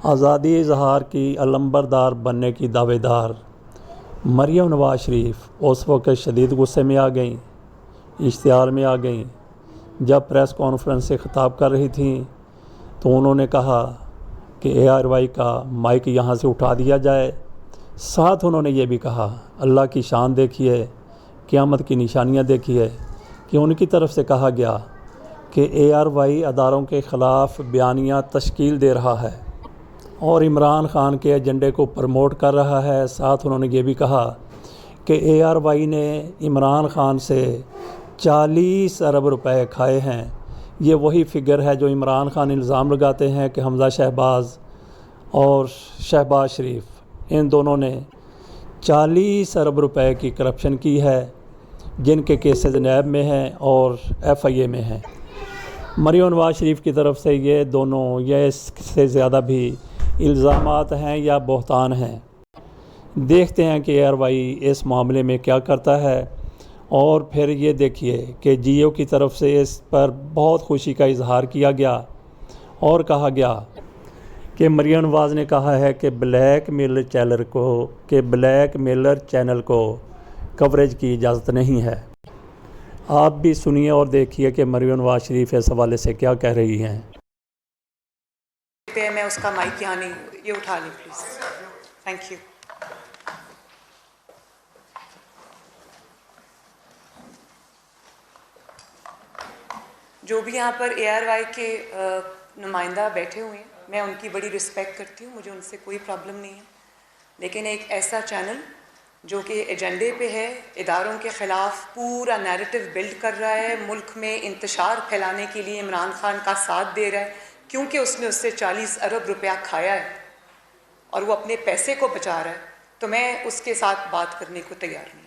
आज़ादी इजहार की अलंबरदार बनने की दावेदार मरियम नवाज शरीफ उस वक्त शदीद गुस्से में आ गईं, इश्तिहार में आ गईं। जब प्रेस कॉन्फ्रेंस से ख़िताब कर रही थी तो उन्होंने कहा कि ARY का माइक यहाँ से उठा दिया जाए। साथ उन्होंने ये भी कहा, अल्लाह की शान देखिए, क़यामत की निशानियाँ देखिए कि उनकी तरफ से कहा गया कि ARY अदारों के ख़िलाफ़ बयानियाँ तश्कील दे रहा है और इमरान ख़ान के एजेंडे को प्रमोट कर रहा है। साथ उन्होंने ये भी कहा कि ARY ने इमरान ख़ान से 40 अरब रुपए खाए हैं। ये वही फिगर है जो इमरान ख़ान इल्ज़ाम लगाते हैं कि हमज़ा शहबाज और शहबाज शरीफ इन दोनों ने 40 अरब रुपए की करप्शन की है, जिनके केसेस नैब में हैं और FIA में हैं। मरियम नवाज शरीफ की तरफ से ये दोनों या इससे ज़्यादा भी इल्ज़ामात हैं या बहतान हैं। देखते हैं कि ARY इस मामले में क्या करता है। और फिर ये देखिए कि GO की तरफ से इस पर बहुत खुशी का इजहार किया गया और कहा गया कि मरियम नवाज ने कहा है कि ब्लैक मेलर चैनल को कवरेज की इजाज़त नहीं है। आप भी सुनिए और देखिए कि मरियम नवाज शरीफ इस हवाले से क्या कह रही हैं। मैं उसका माइक यहाँ नहीं, ये उठा लें प्लीज़, थैंक यू। जो भी यहाँ पर ARY के नुमाइंदा बैठे हुए हैं, मैं उनकी बड़ी रिस्पेक्ट करती हूँ, मुझे उनसे कोई प्रॉब्लम नहीं है। लेकिन एक ऐसा चैनल जो कि एजेंडे पे है, इदारों के ख़िलाफ़ पूरा नैरेटिव बिल्ड कर रहा है, मुल्क में इंतशार फैलाने के लिए इमरान ख़ान का साथ दे रहा है क्योंकि उसने उससे 40 अरब रुपया खाया है और वो अपने पैसे को बचा रहा है, तो मैं उसके साथ बात करने को तैयार नहीं।